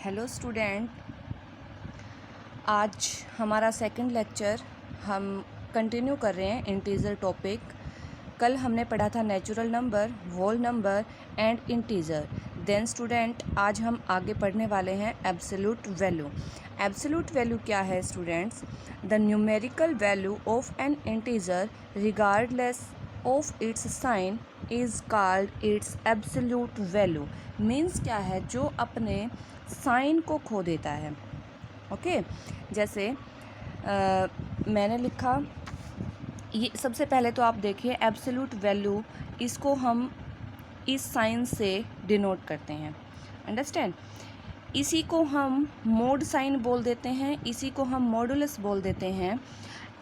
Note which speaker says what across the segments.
Speaker 1: Hello student, आज हमारा second lecture हम कंटिन्यू कर रहे हैं इंटीजर टॉपिक। कल हमने पढ़ा था natural number, whole number and integer. Then student आज हम आगे पढ़ने वाले हैं एब्सोल्यूट वैल्यू। एब्सोल्यूट वैल्यू क्या है students? The numerical value of an integer regardless of its sign is called its absolute value. Means क्या है? जो अपने साइन को खो देता है। ओके, जैसे मैंने लिखा, ये सबसे पहले तो आप देखिए एब्सोल्यूट वैल्यू, इसको हम इस साइन से डिनोट करते हैं। अंडरस्टैंड? इसी को हम मोड साइन बोल देते हैं, इसी को हम मॉडुलस बोल देते हैं।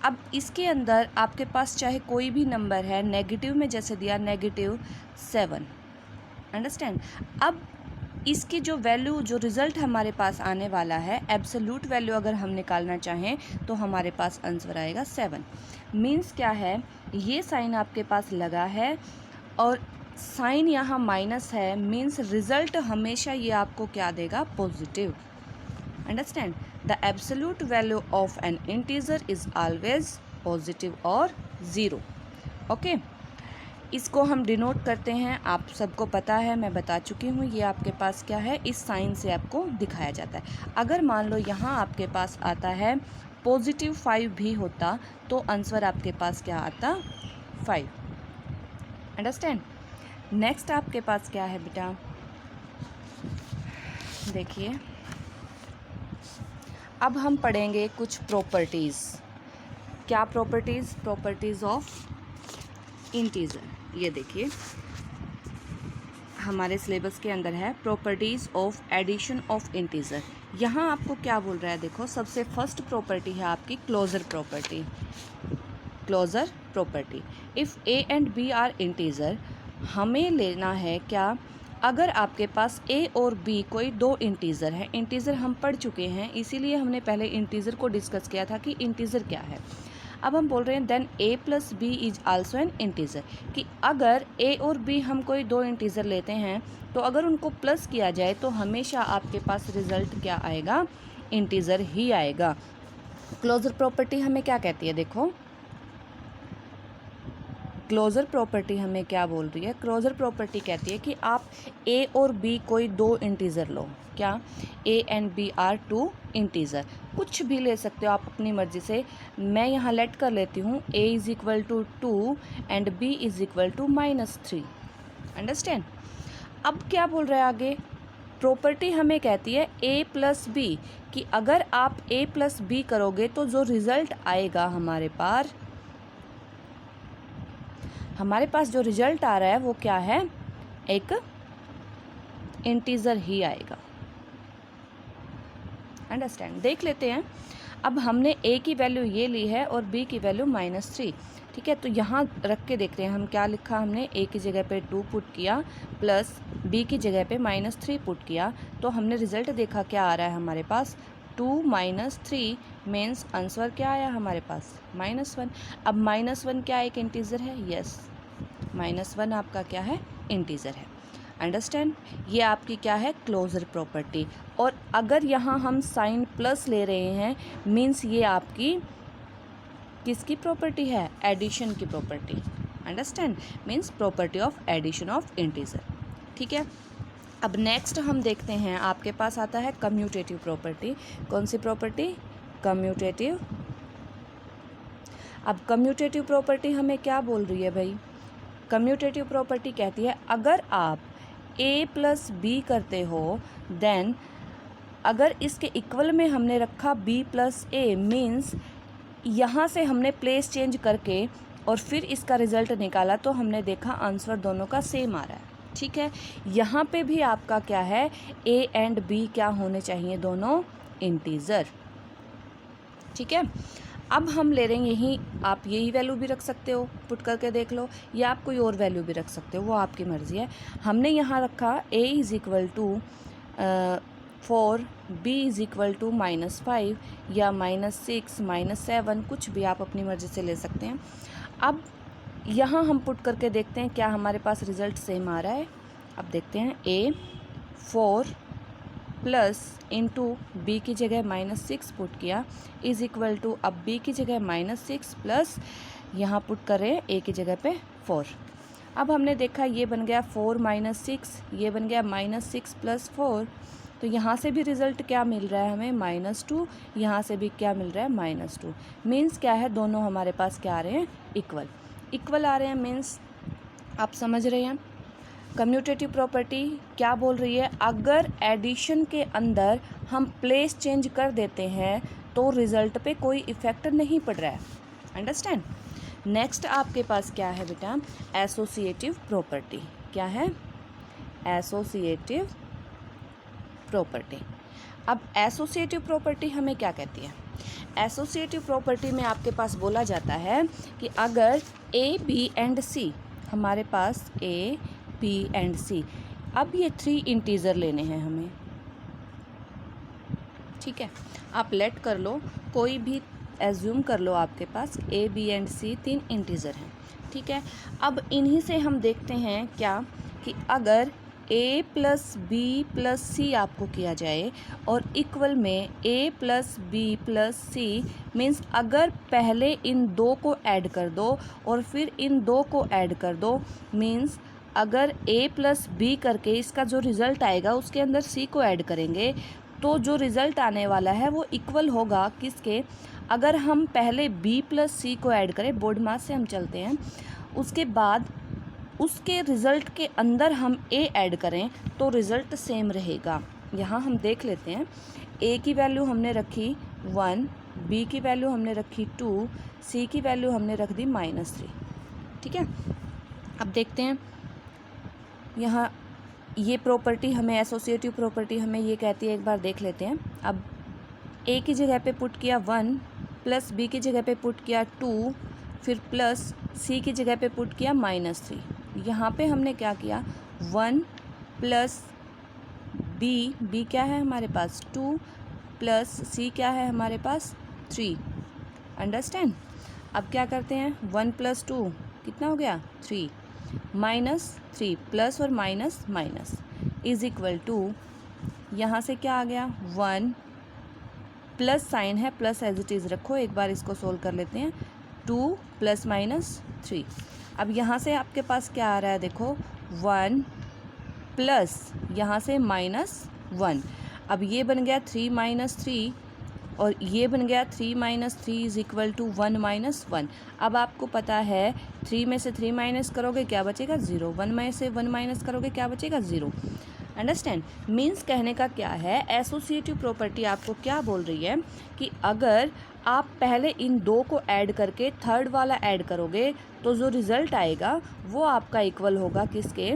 Speaker 1: अब इसके अंदर आपके पास चाहे कोई भी नंबर है, नेगेटिव में जैसे दिया -7। अंडरस्टैंड? अब इसकी जो वैल्यू, जो रिज़ल्ट हमारे पास आने वाला है, एब्सोल्यूट वैल्यू अगर हम निकालना चाहें तो हमारे पास आंसर आएगा 7। मीन्स क्या है? ये साइन आपके पास लगा है और साइन यहाँ माइनस है, मीन्स रिज़ल्ट हमेशा ये आपको क्या देगा? Positive. Understand? The absolute value of an integer is always positive और 0। ओके, इसको हम डिनोट करते हैं, आप सबको पता है, मैं बता चुकी हूँ। ये आपके पास क्या है? इस साइन से आपको दिखाया जाता है। अगर मान लो यहाँ आपके पास आता है +5 भी होता तो आंसर आपके पास क्या आता? 5। अंडरस्टैंड? नेक्स्ट आपके पास क्या है बेटा? देखिए, अब हम पढ़ेंगे कुछ प्रॉपर्टीज़। क्या प्रॉपर्टीज़? Properties of integer. ये देखिए हमारे सिलेबस के अंदर है properties of addition of integer. यहाँ आपको क्या बोल रहा है? देखो, सबसे फर्स्ट प्रॉपर्टी है आपकी closure property. Closure property, if A and B are integer, हमें लेना है क्या? अगर आपके पास ए और बी कोई दो इंटीजर हैं, इंटीजर हम पढ़ चुके हैं, इसीलिए हमने पहले इंटीजर को डिस्कस किया था कि इंटीजर क्या है। अब हम बोल रहे हैं then a + b is also an integer, कि अगर a और b हम कोई दो इंटीजर लेते हैं तो अगर उनको प्लस किया जाए तो हमेशा आपके पास रिजल्ट क्या आएगा? इंटीजर ही आएगा। क्लोजर प्रॉपर्टी हमें क्या कहती है? देखो, क्लोजर प्रॉपर्टी हमें क्या बोल रही है? क्लोजर प्रॉपर्टी कहती है कि आप a और b कोई दो इंटीजर लो। क्या? a and b are 2 integer. कुछ भी ले सकते हो आप अपनी मर्जी से। मैं यहाँ लेट कर लेती हूँ a = 2 एंड b = -3। अंडरस्टैंड? अब क्या बोल रहा है आगे? प्रॉपर्टी हमें कहती है a + b, कि अगर आप a + b करोगे तो जो रिज़ल्ट आएगा हमारे पास जो रिजल्ट आ रहा है वो क्या है? एक इंटीजर ही आएगा। अंडरस्टैंड? देख लेते हैं। अब हमने a की वैल्यू ये ली है और b की वैल्यू -3। ठीक है, तो यहाँ रख के देखते हैं हम क्या लिखा। हमने a की जगह पे 2 पुट किया प्लस b की जगह पे -3 पुट किया, तो हमने रिजल्ट देखा क्या आ रहा है हमारे पास? 2 - 3 मीन्स आंसर क्या आया हमारे पास? -1। अब -1 क्या एक इंटीजर है? यस, -1 आपका क्या है? इंटीजर है। अंडरस्टैंड? ये आपकी क्या है? Closure property. और अगर यहाँ हम साइन प्लस ले रहे हैं, मीन्स ये आपकी किसकी प्रॉपर्टी है? एडिशन की property. Understand? Means property of addition of integer. ठीक है, अब नेक्स्ट हम देखते हैं, आपके पास आता है कम्यूटेटिव प्रॉपर्टी। कौन सी प्रॉपर्टी? कम्यूटेटिव। अब कम्यूटेटिव प्रॉपर्टी हमें क्या बोल रही है भाई? कम्यूटेटिव प्रॉपर्टी कहती है अगर आप a + b करते हो, देन अगर इसके इक्वल में हमने रखा b + a, मीन्स यहाँ से हमने प्लेस चेंज करके और फिर इसका रिज़ल्ट निकाला तो हमने देखा आंसर दोनों का सेम आ रहा है। ठीक है, यहाँ पे भी आपका क्या है? a एंड b क्या होने चाहिए? दोनों इंटीजर। ठीक है, अब हम ले रहे हैं यही, आप यही वैल्यू भी रख सकते हो, पुट करके देख लो, या आप कोई और वैल्यू भी रख सकते हो, वो आपकी मर्ज़ी है। हमने यहाँ रखा a = 4, b = -5 या -6 -7, कुछ भी आप अपनी मर्ज़ी से ले सकते हैं। अब यहाँ हम पुट करके देखते हैं क्या हमारे पास रिज़ल्ट सेम आ रहा है। अब देखते हैं a 4 प्लस इंटू बी की जगह -6 पुट किया इज़ इक्वल टू, अब बी की जगह -6 प्लस यहाँ पुट करें ए की जगह पे 4। अब हमने देखा ये बन गया 4 - 6, ये बन गया -6 + 4, तो यहाँ से भी रिज़ल्ट क्या मिल रहा है हमें -2, यहाँ से भी क्या मिल रहा है -2। मीन्स क्या है, दोनों हमारे पास क्या आ रहे हैं, इक्वल आ रहे हैं। मीन्स आप समझ रहे हैं। कम्यूटेटिव प्रॉपर्टी क्या बोल रही है, अगर एडिशन के अंदर हम प्लेस चेंज कर देते हैं तो रिज़ल्ट पे कोई इफ़ेक्ट नहीं पड़ रहा है। अंडरस्टैंड। नेक्स्ट आपके पास क्या है बेटा, एसोसिएटिव प्रॉपर्टी। क्या है, एसोसिएटिव प्रॉपर्टी। अब एसोसिएटिव प्रॉपर्टी हमें क्या कहती है, एसोसिएटिव प्रॉपर्टी में आपके पास बोला जाता है कि अगर ए बी एंड सी, हमारे पास ए बी एंड सी, अब ये 3 इंटीजर लेने हैं हमें, ठीक है। आप लेट कर लो, कोई भी एज्यूम कर लो, आपके पास A B and C 3 integer हैं, ठीक है। अब इन्हीं से हम देखते हैं क्या कि अगर a + b + c आपको किया जाए और इक्वल में a + b + c, मीन्स अगर पहले इन दो को ऐड कर दो और फिर इन दो को ऐड कर दो, मीन्स अगर a + b करके इसका जो रिज़ल्ट आएगा उसके अंदर c को ऐड करेंगे तो जो रिज़ल्ट आने वाला है वो इक्वल होगा किसके, अगर हम पहले b + c को ऐड करें, बोर्ड मास से हम चलते हैं, उसके बाद उसके रिज़ल्ट के अंदर हम a ऐड करें तो रिज़ल्ट सेम रहेगा। यहाँ हम देख लेते हैं, a की वैल्यू हमने रखी 1, b की वैल्यू हमने रखी 2, c की वैल्यू हमने रख दी -3, ठीक है। अब देखते हैं यहाँ ये प्रॉपर्टी हमें, एसोसिएटिव प्रॉपर्टी हमें ये कहती है, एक बार देख लेते हैं। अब a की जगह पे पुट किया 1, प्लस b की जगह पे पुट किया 2, फिर प्लस c की जगह पे पुट किया -3। यहाँ पे हमने क्या किया, 1 प्लस b क्या है हमारे पास 2, प्लस c क्या है हमारे पास 3। अंडरस्टैंड। अब क्या करते हैं, 1 + 2 कितना हो गया 3, -3 प्लस और minus minus is equal to, यहाँ से क्या आ गया 1, प्लस साइन है, प्लस एज इट इज़ रखो, एक बार इसको सोल्व कर लेते हैं, 2 + -3। अब यहाँ से आपके पास क्या आ रहा है, देखो 1 प्लस यहाँ से -1, अब ये बन गया 3 - 3 और ये बन गया 3 - 3 इज़ इक्वल टू 1 - 1। अब आपको पता है 3 में से 3 माइनस करोगे क्या बचेगा 0, 1 में से 1 माइनस करोगे क्या बचेगा 0। अंडरस्टैंड। मीन्स कहने का क्या है, एसोसिएटिव प्रॉपर्टी आपको क्या बोल रही है कि अगर आप पहले इन दो को ऐड करके थर्ड वाला ऐड करोगे तो जो रिज़ल्ट आएगा वो आपका इक्वल होगा किसके,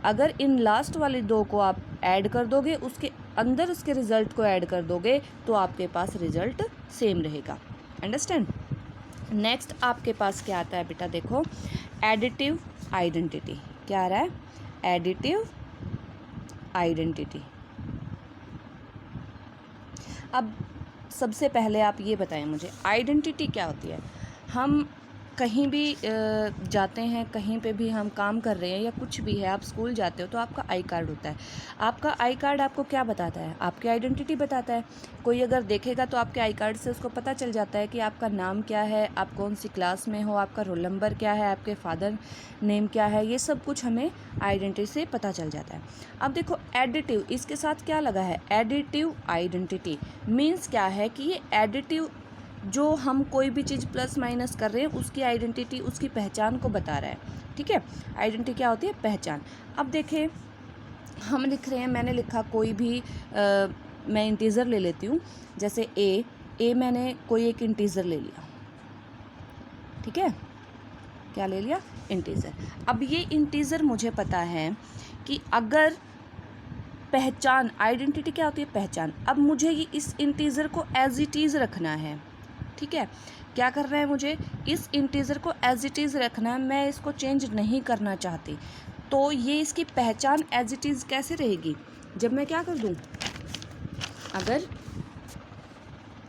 Speaker 1: अगर इन लास्ट वाले दो को आप ऐड कर दोगे उसके अंदर उसके रिज़ल्ट को ऐड कर दोगे तो आपके पास रिज़ल्ट सेम रहेगा। अंडरस्टैंड। नेक्स्ट आपके पास क्या आता है बेटा, देखो एडिटिव आइडेंटिटी। क्या आ रहा है, एडिटिव आइडेंटिटी। अब सबसे पहले आप ये बताएं मुझे, आइडेंटिटी क्या होती है। हम कहीं भी जाते हैं, कहीं पे भी हम काम कर रहे हैं या कुछ भी है, आप स्कूल जाते हो तो आपका आई कार्ड होता है। आपका आई कार्ड आपको क्या बताता है, आपकी आइडेंटिटी बताता है। कोई अगर देखेगा तो आपके आई कार्ड से उसको पता चल जाता है कि आपका नाम क्या है, आप कौन सी क्लास में हो, आपका रोल नंबर क्या है, आपके फादर नेम क्या है, ये सब कुछ हमें आइडेंटिटी से पता चल जाता है। अब देखो एडिटिव, इसके साथ क्या लगा है, एडिटिव आइडेंटिटी। मीन्स क्या है कि ये एडिटिव, जो हम कोई भी चीज़ प्लस माइनस कर रहे हैं उसकी आइडेंटिटी, उसकी पहचान को बता रहा है, ठीक है। आइडेंटिटी क्या होती है, पहचान। अब देखें हम लिख रहे हैं, मैंने लिखा कोई भी मैं इंटीज़र ले लेती हूँ, जैसे ए मैंने कोई एक इंटीज़र ले लिया, ठीक है, क्या ले लिया, इंटीज़र। अब ये इंटीज़र मुझे पता है कि अगर पहचान, आइडेंटिटी क्या होती है, पहचान। अब मुझे ये इस इंटीज़र को एज इट इज़ रखना है, ठीक है। क्या करना है, मुझे इस इंटीज़र को एज इट इज़ रखना है, मैं इसको चेंज नहीं करना चाहती। तो ये इसकी पहचान एज इट इज़ कैसे रहेगी, जब मैं क्या कर दूँ, अगर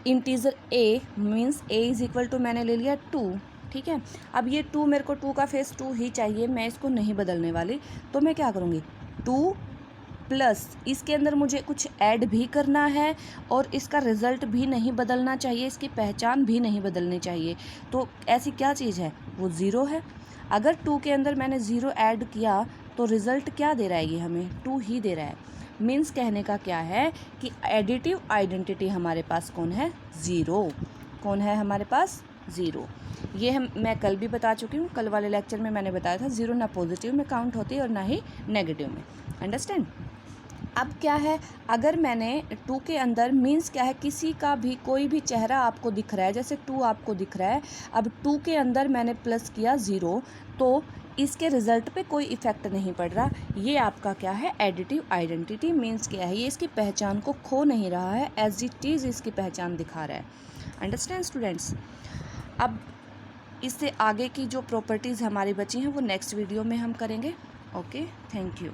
Speaker 1: integer a means a is equal to मैंने ले लिया 2, ठीक है। अब ये 2 मेरे को 2 का फेस 2 ही चाहिए, मैं इसको नहीं बदलने वाली, तो मैं क्या करूँगी 2 प्लस इसके अंदर मुझे कुछ ऐड भी करना है और इसका रिज़ल्ट भी नहीं बदलना चाहिए, इसकी पहचान भी नहीं बदलनी चाहिए। तो ऐसी क्या चीज़ है? वो ज़ीरो है। अगर 2 के अंदर मैंने ज़ीरो ऐड किया तो रिज़ल्ट क्या दे रहा है? ये हमें 2 ही दे रहा है। मीन्स कहने का क्या है कि एडिटिव आइडेंटिटी हमारे पास कौन है? ज़ीरो। कौन है हमारे पास? ज़ीरो। ये मैं कल भी बता चुकी हूँ, कल वाले लेक्चर में मैंने बताया था ज़ीरो ना पॉजिटिव में काउंट होती है और ना ही नेगेटिव में। अंडरस्टैंड? अब क्या है, अगर मैंने 2 के अंदर मीन्स क्या है, किसी का भी कोई भी चेहरा आपको दिख रहा है, जैसे 2 आपको दिख रहा है, अब 2 के अंदर मैंने प्लस किया 0 तो इसके रिज़ल्ट पे कोई इफ़ेक्ट नहीं पड़ रहा। ये आपका क्या है? Additive identity. मीन्स क्या है? ये इसकी पहचान को खो नहीं रहा है, एज इट इज़ इसकी पहचान दिखा रहा है। Understand students? अब इससे आगे की जो प्रॉपर्टीज़ हमारी बची हैं वो नेक्स्ट वीडियो में हम करेंगे। Okay, thank you.